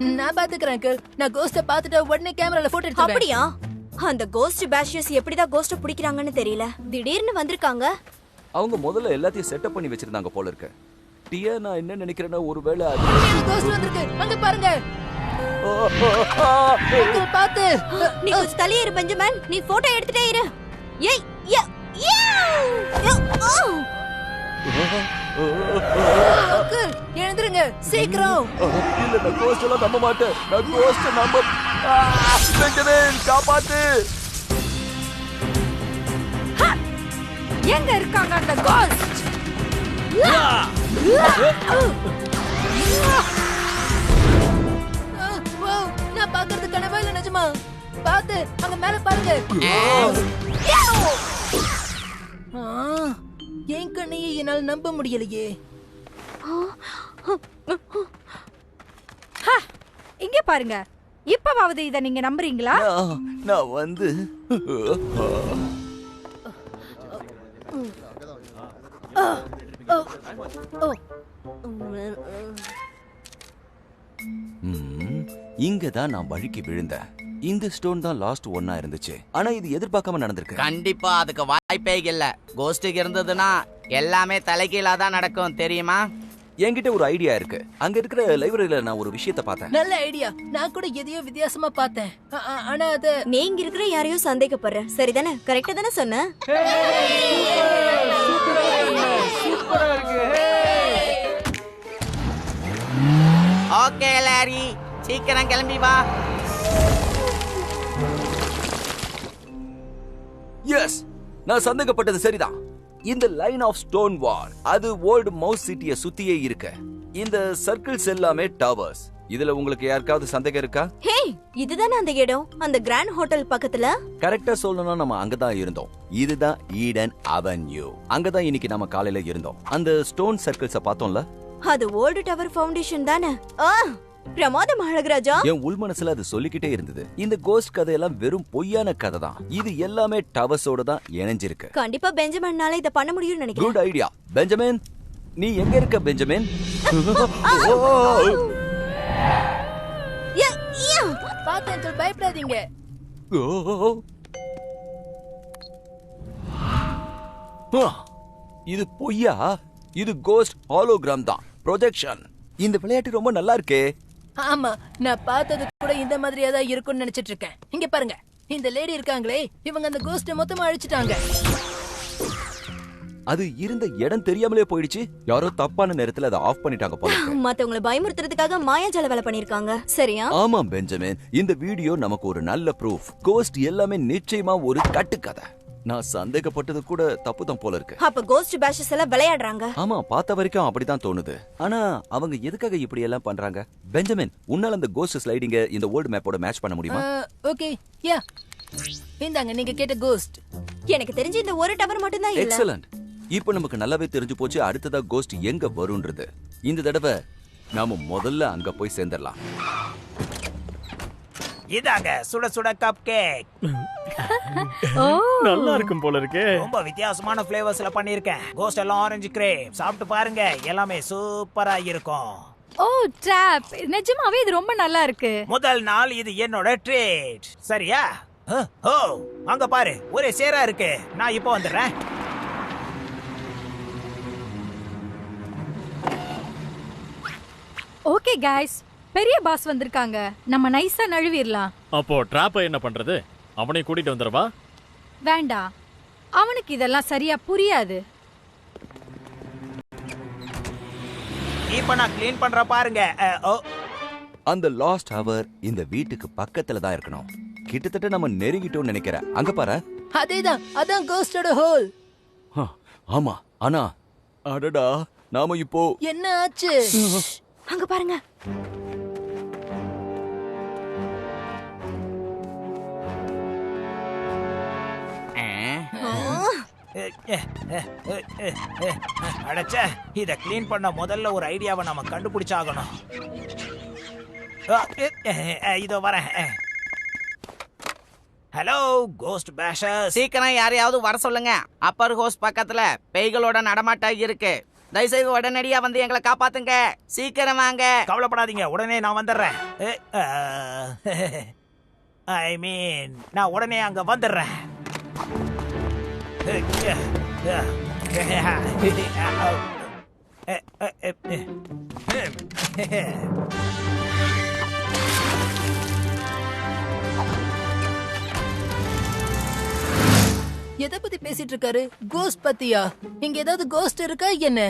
நான் பாத்துக்கிறேன் அங்கிள். நான் கோஸ்ட பாத்துட்டு உடனே கேமரால போட்டோ எடுத்துறேன். அப்படியா? அந்த கோஸ்ட் பேஷியஸ் எப்படிதான் கோஸ்ட பிடிக்கிறாங்கன்னு தெரியல. திடீர்னு வந்திருக்காங்க. அவங்க முதல்ல எல்லாத்தையும் செட்டப் பண்ணி வச்சிருந்தாங்க போல இருக்கு. டியா, நான் என்ன நினைக்கிறேன்னா ஒருவேளை கோஸ்ட் வந்திருக்கு. அங்க பாருங்க. அங்கிள் பாத்து. நீ கொஞ்சம் தள்ளியே இரு பெஞ்சமின். நீ போட்டோ எடுத்துட்டே இரு. ஏய் அங்கிள் எழுந்திருங்க சீக்கிரம். இல்ல, நான் கோஸ்ட் எல்லாம் நம்ப மாட்டேன். நான் கோஸ்ட் நம்ப. பெஞ்சமின் காப்பாத்து. எங்க இருக்காங்க அந்த கோஸ்ட்? நான் பாக்குறது கனவா இல்ல நிஜமா? பாத்து அங்க மேல பாருங்க. என் கண்ணையே என்னால நம்ப முடியலையே. இங்க பாருங்க. இப்பவாவது இத நீங்க நம்புறீங்களா? நான் வந்து இங்கதான் நான் வழுக்கி விழுந்தேன். இந்த ஸ்டோன் தான் லாஸ்ட் ஒன்னா இருந்துச்சு. ஆனா இது எதிர்பார்க்காம நடந்திருக்கு. கண்டிப்பா அதுக்கு வாய்ப்பே இல்ல. கோஸ்டுக்கு இருந்ததுன்னா எல்லாமே தலைகீழா தான் நடக்கும், தெரியுமா? என்கிட்ட ஒரு ஐடியா இருக்கு. அங்க இருக்கிற லைப்ரரியில நான் ஒரு விஷயத்தை பார்த்தேன். நல்ல ஐடியா. நான் கூட எதையோ வித்தியாசமா பார்த்தேன். ஆனா அது நீங்க இருக்கிற யாரையோ சந்தேகப்படுற. சரிதானே? கரெக்டா தானே சொன்ன? ஓகே லாரி, சீக்கிரம் கிளம்பி வா. எஸ், நான் சந்தேகப்பட்டது சரிதான். இந்த லைன் ஆஃப் ஸ்டோன் வால் அது ஓல்ட் மவுஸ் சிட்டியை சுத்தியே இருக்கு. இந்த சர்க்கிள்ஸ் எல்லாமே டவர்ஸ். இதுல உங்களுக்கு யாருக்காவது சந்தேகம் இருக்கா? ஹே, இதுதானே அந்த இடம்? அந்த கிராண்ட் ஹோட்டல் பக்கத்துல? கரெக்டா சொல்லணும்னா நம்ம அங்கதான் இருந்தோம். இதுதான் ஈடன் அவென்யூ. அங்கதான் இன்னைக்கு நம்ம காலையில இருந்தோம். அந்த ஸ்டோன் சர்க்கிள்ஸ பார்த்தோம்ல, அது ஓல்டு டவர் ஃபவுண்டேஷன் தானே? பிரமாதம் அழகுராஜா. என் உள் மனசுல அது சொல்லிக்கிட்டே இருந்தது. இந்த கோஸ்ட் கதையெல்லாம் வெறும் பொய்யான கதை தான். இது எல்லாமே டவர்ஸோட தான் இணைஞ்சிருக்கு. கண்டிப்பா பெஞ்சமின்னால இத பண்ண முடியும்னு நினைக்கிறேன். Good idea. பெஞ்சமின், நீ எங்க இருக்க பெஞ்சமின்? பாத்து அங்கிள், பயப்படாதீங்க. இது பொய்யா? இது கோஸ்ட் ஹாலோகிராம் தான், ப்ரொஜெக்ஷன். இந்த விளையாட்டு ரொம்ப நல்லா இருக்கே. ஆமா, நான் பார்த்தது கூட இந்த மாதிரியா தான் இருக்கும்னு நினைச்சிட்டு இருக்கேன். இங்க பாருங்க, இந்த லேடி இருக்காங்களே, இவங்க அந்த கோஸ்ட மொத்தமா அழிச்சிட்டாங்க. அது இருந்த இடம் தெரியாமலே போயிடுச்சு. யாரோ தப்பான நேரத்துல அதை ஆஃப் பண்ணிட்டாங்க போல. மத்தவங்களை பயமுறுத்துறதுக்காக மாயாஜால வேலை பண்ணிருக்காங்க. சரியா? ஆமா பெஞ்சமின், இந்த வீடியோ நமக்கு ஒரு நல்ல ப்ரூஃப். கோஸ்ட் எல்லாமே நிச்சயமா ஒரு கட்டுக்கதை. நான் சந்தேகப்பட்டது கூட தப்பு தான் போல இருக்கு. அப்ப கோஸ்ட் பேஷஸ் எல்லாம் விளையாடுறாங்க. ஆமா, பார்த்த வரைக்கும் அப்படிதான் தோணுது. ஆனா அவங்க எதுக்காக இப்படி எல்லாம் பண்றாங்க? பெஞ்சமின், உன்னால அந்த கோஸ்ட் ஸ்லைடிங்க இந்த ஓல்ட் மேப்போட மேட்ச் பண்ண முடியுமா? ஓகே, யா, இந்தாங்க நீங்க கேட்ட கோஸ்ட். எனக்கு தெரிஞ்சு இந்த ஒரு டவர் மட்டும் தான் இல்ல. எக்ஸலென்ட். இப்போ நமக்கு நல்லாவே தெரிஞ்சு போச்சு அடுத்ததா கோஸ்ட் எங்க வரும்ன்றது. இந்த தடவை நாம முதல்ல அங்க போய் சேர்ந்துடலாம். இதாங்க சுட சுட கப் கேக். நல்லா இருக்கும் போல இருக்கு. ரொம்ப வித்தியாசமான ஃபிளேவர்ஸ்ல பண்ணிருக்கேன். கோஸ்ட் எல்லாம் ஆரஞ்சு கிரேப். சாப்பிட்டு பாருங்க, எல்லாமே சூப்பரா இருக்கும். ஓ டாப், நிஜமாவே இது ரொம்ப நல்லா இருக்கு. முதல் நாள் இது என்னோட ட்ரீட். சரியா? ஓ, அங்க பாரு, ஒரே சேரா இருக்கு. நான் இப்போ வந்துடுறேன். ஓகே गाइस, பெரிய பாஸ் வந்திருக்காங்க. நம்ம நைஸா நழுவிரலாம். அப்போ ட்ராப்பை என்ன பண்றது? அவனை கூட்டிட்டு வந்துறவா? வேண்டாம், அவனுக்கு இதெல்லாம் சரியா புரியாது. இப்போ நான் க்ளீன் பண்ற பாருங்க. அந்த லாஸ்ட் ஹவர் இந்த வீட்டுக்கு பக்கத்துல தான் இருக்கணும். கிட்டத்தட்ட நம்ம நெருங்கிட்டோம்னு நினைக்கிறேன். அங்க பாரு. அதேதான், அதான் கோஸ்டோட ஹோல். ஆமா, ஆனா அடடா, நாம இப்போ என்ன ஆச்சு? அங்க பாருங்க. அடச்சே, இத க்ளீன் பண்ண முதல்ல ஒரு ஐடியாவை நம்ம கண்டுபிடிச்சாகணும். இதோ வரேன். ஹலோ கோஸ்ட் பேஷர்ஸ், சீக்கிரம் யாரையாவது வர சொல்லுங்க. அப்பர் ஹோஸ் பக்கத்துல பேய்களோட நடமாட்டம் இருக்கு. தயவுசெய்து உடனடியா வந்து எங்களை காப்பாத்துங்க. சீக்கிரம் வாங்க. கவலைப்படாதீங்க, உடனே நான் வந்துடுறேன். ஐ மீன், நான் உடனே அங்க வந்துடுறேன். எதை பத்தி பேசிட்டு இருக்காரு? கோஸ்ட் பத்தியா? இங்க ஏதாவது கோஸ்ட் இருக்கா என்ன?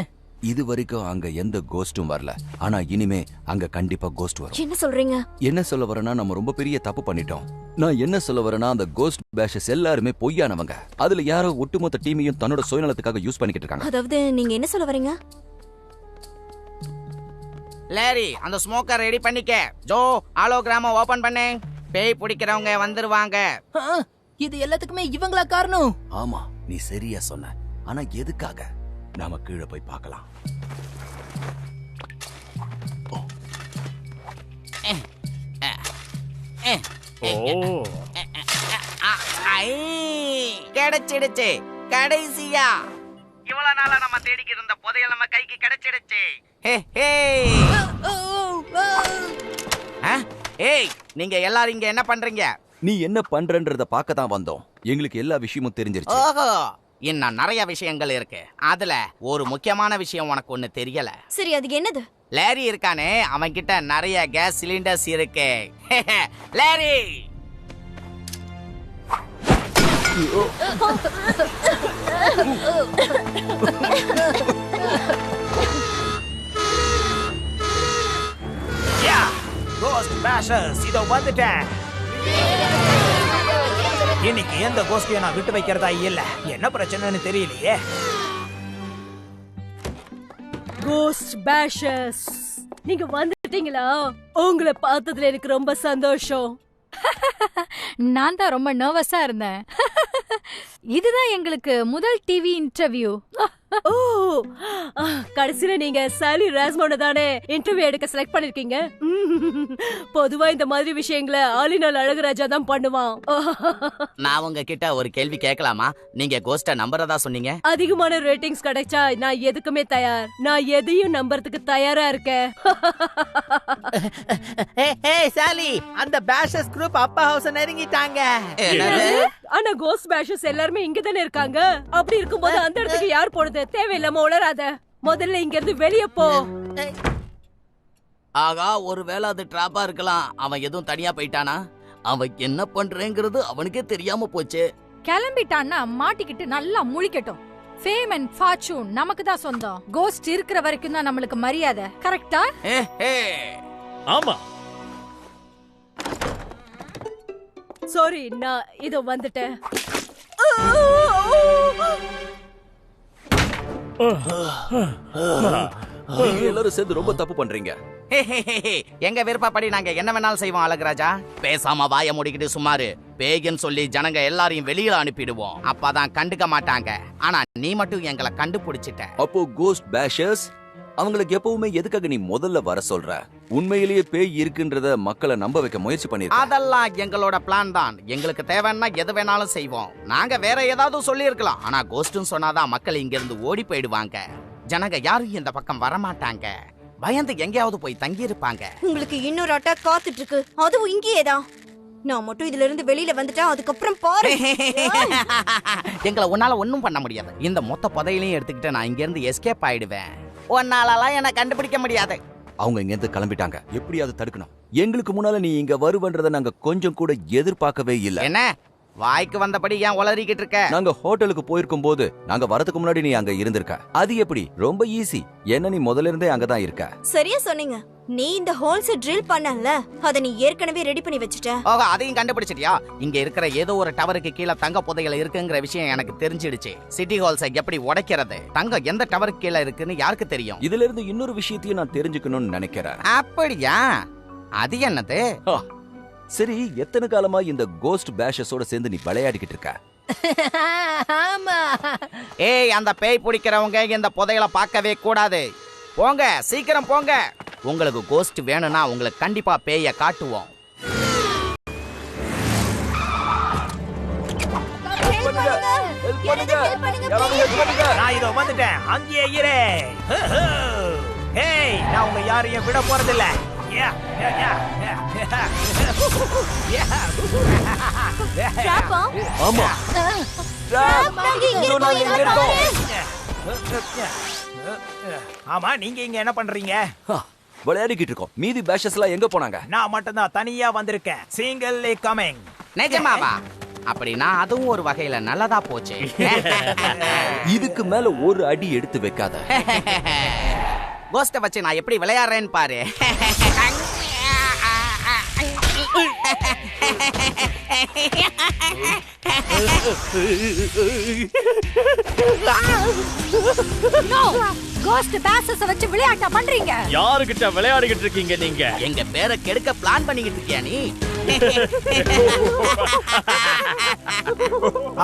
இது வரைக்கும் அங்க எந்த கோஸ்டும் வரல. ஆனா இனிமே அங்க கண்டிப்பா கோஸ்ட் வரும். என்ன சொல்றீங்க? என்ன சொல்ல வரேன்னா, நம்ம ரொம்ப பெரிய தப்பு பண்ணிட்டோம். நான் என்ன சொல்ல வரேன்னா, அந்த கோஸ்ட் பேஷஸ் எல்லாருமே பொய்யானவங்க. அதுல யாரோ ஒட்டுமொத்த டீமையும் தன்னோட சுயநலத்துக்காக யூஸ் பண்ணிக்கிட்டு இருக்காங்க. அதாவது நீங்க என்ன சொல்ல வரீங்க? லேரி, அந்த ஸ்மோக்கர் ரெடி பண்ணிக்க. ஜோ, ஹாலோகிராம ஓபன் பண்ணு. பேய் பிடிக்கிறவங்க வந்துருவாங்க. இது எல்லாத்துக்குமே இவங்களா காரணம்? ஆமா, நீ சரியா சொன்ன. ஆனா எதுக்காக? நாம கீழே போய் பார்க்கலாம். கிடைச்சிடுச்சு. கடைசியா இவ்வளவு நாளா நம்ம தேடிக்கிட்டு இருந்த புதையல் நம்ம கைக்கு கிடைச்சிடுச்சு. ஏய், நீங்க எல்லாரும் இங்க என்ன பண்றீங்க? நீ என்ன பண்றன்றத பார்க்க தான் வந்தோம். எங்களுக்கு எல்லா விஷயமும் தெரிஞ்சிருச்சு. ஓஹோ, இன்னும் நிறைய விஷயங்கள் இருக்கு. அதுல ஒரு முக்கியமான விஷயம் உனக்கு ஒண்ணு தெரியல. சரி, அது என்னது? லேரி இருக்கானே, அவன் கிட்ட நிறைய கேஸ் சிலிண்டர்ஸ் இருக்கு. லேரி, கோஸ்ட் பேஷர்ஸ், இதோ வந்துட்டேன். இன்னைக்கு எந்த கோஸ்டையும் நான் விட்டு வைக்கிறதா இல்ல. என்ன பிரச்சனைன்னு தெரியலையே. கோஸ்ட் பேஷர்ஸ், நீங்க வந்துட்டீங்களா? உங்களை பார்த்ததுல எனக்கு ரொம்ப சந்தோஷம். நான் தான் ரொம்ப நர்வஸா இருந்தேன். இதுதான் எங்களுக்கு முதல் டிவி இன்டர்வியூ. ஓ, கடைசியில நீங்க சாலி ராஸ்மோன தானே இன்டர்வியூ எடுக்க செலக்ட் பண்ணிருக்கீங்க. பொதுவா இந்த மாதிரி விஷயங்களை ஆலினால் அழகுராஜா தான் பண்ணுவான். நான் உங்ககிட்ட ஒரு கேள்வி கேட்கலாமா? நீங்க கோஸ்ட நம்புறதா சொன்னீங்க. அதிகமான ரேட்டிங்ஸ் கிடைச்சா நான் எதுக்குமே தயார். நான் எதையும் நம்புறதுக்கு தயாரா இருக்கேன். சாலி, அந்த பேஷஸ் குரூப் அப்பா ஹவுஸ் நெருங்கிட்டாங்க. ஆனா கோஸ்ட் பேஷஸ் எல்லாருமே இங்க தானே இருக்காங்க. அப்படி இருக்கும்போது அந்த இடத்துக்கு யார் போனது? தேவையில்லாம உளராத. முதல்ல இங்க இருந்து வெளியே போ. ஆகா, ஒருவேளை அது டிராப்பா இருக்கலாம். அவன் எதுவும் தனியா போயிட்டானா? அவன் என்ன பண்றேங்கிறது அவனுக்கே தெரியாம போச்சு. கிளம்பிட்டான்னா மாட்டிக்கிட்டு நல்லா முழிக்கட்டும். ஃபேம் அண்ட் ஃபார்ச்சூன் நமக்கு தான் சொந்தம். கோஸ்ட் இருக்கிற வரைக்கும் தான் நம்மளுக்கு மரியாதை. கரெக்டா? ஆமா. சாரி, நான் இதோ வந்துட்டேன். நீங்க எல்லாரும் சேர்ந்து ரொம்ப தப்பு பண்றீங்க. எங்க விருப்பப்படி நாங்க என்ன வேணாலும் செய்வோம் அழகுராஜா. பேசாம வாய மூடிக்கிட்டு சுமாரு. பேய்ன்னு சொல்லி ஜனங்க எல்லாரையும் வெளியில அனுப்பிடுவோம். அப்பதான் கண்டுக்க மாட்டாங்க. ஆனா நீ மட்டும் எங்களை கண்டுபிடிச்சிட்ட. அப்போ கோஸ்ட் பேஷர்ஸ் அவங்களுக்கு எப்பவுமே எதுக்காக நீ முதல்ல வர சொல்ற? உண்மையிலேயே பேய் இருக்குன்றத மக்களை நம்ப வைக்க முயற்சி பண்ணிருக்க. அதெல்லாம் எங்களோட பிளான் தான். எங்களுக்கு தேவைன்னா எது வேணாலும் செய்வோம். நாங்க வேற ஏதாவது சொல்லி இருக்கலாம். ஆனா கோஸ்ட்னு சொன்னாதான் மக்கள் இங்க இருந்து ஓடி போயிடுவாங்க. ஜனங்க யாரும் இந்த பக்கம் வரமாட்டாங்க. பயந்து எங்கேயாவது போய் தங்கி இருப்பாங்க. உங்களுக்கு இன்னொரு அட்டாக் காத்துட்டு இருக்கு. அதுவும் இங்கேயேதான். நான் மட்டும் இதுல இருந்து வெளியில வந்துட்டா அதுக்கப்புறம் பாரு. எங்களை உன்னால ஒண்ணும் பண்ண முடியாது. இந்த மொத்த புதையிலையும் எடுத்துக்கிட்டு நான் இங்க இருந்து எஸ்கேப் ஆயிடுவேன். உன்னாலலாம் என்ன கண்டுபிடிக்க முடியாது. அவங்க இங்க இருந்து கிளம்பிட்டாங்க. எப்படியாவது தடுக்கணும். எங்களுக்கு முன்னால நீ இங்க வருவன்றத நாங்க கொஞ்சம் கூட எதிர்பார்க்கவே இல்ல. என்ன வாய்க்கு வந்தபடி ஏன் உளறிக்கிட்டு இருக்க? நாங்க ஹோட்டலுக்கு போயிருக்கும் போது நாங்க வரதுக்கு முன்னாடி நீ அங்க இருந்திருக்க. அது எப்படி? ரொம்ப ஈஸி. என்ன, நீ முதல்ல இருந்தே அங்கதான் இருக்க. சரியா சொன்னீங்க. நீ இந்த ஹோல்ஸ் ட்ரில் பண்ணல, அத நீ ஏற்கனவே ரெடி பண்ணி வச்சிட்ட. ஓஹோ, அதையும் கண்டுபிடிச்சிட்டியா? இங்க இருக்கிற ஏதோ ஒரு டவருக்கு கீழே தங்க புதையல் இருக்குங்கிற விஷயம் எனக்கு தெரிஞ்சிடுச்சு. சிட்டி ஹால்ஸை எப்படி உடைக்கிறது, தங்கம் எந்த டவருக்கு கீழே இருக்குன்னு யாருக்கு தெரியும்? இதுல இருந்து இன்னொரு விஷயத்தையும் நான் தெரிஞ்சுக்கணும்னு நினைக்கிறேன். அப்படியா? அது என்னது? சரி, எத்தனை காலமா இந்த கோஸ்ட் பேஷஸோட சேர்ந்து நீ விளையாடிக்கிட்டு இருக்க? ஆமா. ஏய், அந்த பேய் பிடிக்கிறவங்க இந்த புதையலை பார்க்கவே கூடாது. போங்க, சீக்கிரம் போங்க. உங்களுக்கு கோஸ்ட் வேணும்னா உங்களுக்கு கண்டிப்பா பேய காட்டுவோம். Help பண்ணுங்க யாராவது help பண்ணுங்க. நான் இதோ வந்துட்டேன். அங்கேயே இரு. ஹேய், நான் உங்க யாரையும் விட போறதில்ல. ட்ராப்பா? ஆமா நாங்க இங்க இதோ நாங்க இங்க இருக்கோம். ஆமா, நீங்க இங்க என்ன பண்றீங்க? விளையாடிக்கிட்டு இருக்கோம். மீதி பேஷஸ் எல்லாம் எங்க போனாங்க? நான் மட்டும் தான் தனியா வந்திருக்கேன். சிங்கிள்லி கமிங். நிஜமாவா? அப்படின்னா அதுவும் ஒரு வகையில நல்லதா போச்சு. இதுக்கு மேல ஒரு அடி எடுத்து வைக்காத. கோஸ்ட வச்சு நான் எப்படி விளையாடுறேன்னு பாரு. நோ கோஸ்ட் பேசஸ வச்சு விளையாட்டா பண்றீங்க. யாருகிட்ட விளையாடிக்கிட்டு இருக்கீங்க நீங்க? எங்க பேரை கெடுக்க பிளான் பண்ணிக்கிட்டு இருக்கியா நீ?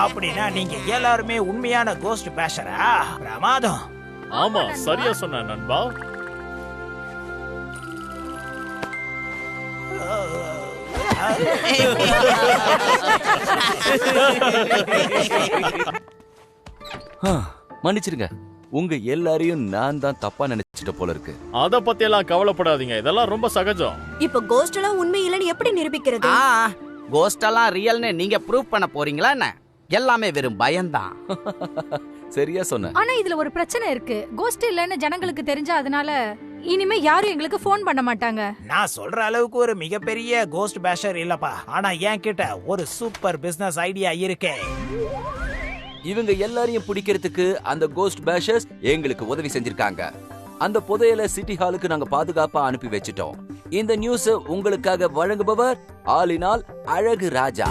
அப்படின்னா நீங்க எல்லாருமே உண்மையான கோஸ்ட் பேஷரா? பிரமாதம். ஆமா, சரியா சொன்ன நண்பா. மன்னிச்சிருங்க, உங்க எல்லாரையும் நான் தான் தப்பா நினைச்சிட்ட போல இருக்கு. அத பத்தி எல்லாம் கவலைப்படாதீங்க, இதெல்லாம் ரொம்ப சகஜம். இப்ப கோஸ்ட் எல்லாம் உண்மை இல்லைன்னு எப்படி நிரூபிக்கிறது? கோஸ்ட் எல்லாம் ரியல்னு நீங்க ப்ரூவ் பண்ண போறீங்களா என்ன? எல்லாமே வெறும் பயம்தான். சரியா சொன்ன. ஆனா இதுல ஒரு பிரச்சனை இருக்கு. கோஸ்ட் இல்லன்னு ஜனங்களுக்கு தெரிஞ்சா அதனால இனிமே யாரும் எங்களுக்கு ஃபோன் பண்ண மாட்டாங்க. நான் சொல்ற அளவுக்கு ஒரு மிகப்பெரிய கோஸ்ட் பேஷர் இல்லப்பா. ஆனா என்கிட்ட ஒரு சூப்பர் பிசினஸ் ஐடியா இருக்கு. இவங்க எல்லாரையும் பிடிக்கிறதுக்கு அந்த கோஸ்ட் பேஷர்ஸ் எங்களுக்கு உதவி செஞ்சிருக்காங்க. அந்த புதையல சிட்டி ஹாலுக்கு நாங்க பாதுகாப்பா அனுப்பி வச்சிட்டோம். இந்த நியூஸ் உங்களுக்காக வழங்குபவர் ஆலினால் அழகு ராஜா.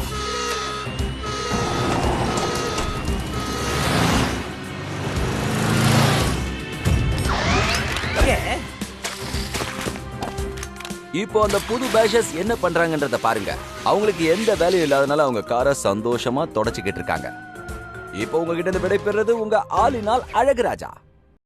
இப்போ அந்த புது பேஷஸ் என்ன பண்றாங்கன்றத பாருங்க. அவங்களுக்கு எந்த வேலையும் இல்லாதனால அவங்க காரை சந்தோஷமா தொடச்சிக்கிட்டு இருக்காங்க. இப்போ உங்ககிட்ட இருந்து விடைபெறுறது உங்க ஆலினால் அழகு ராஜா.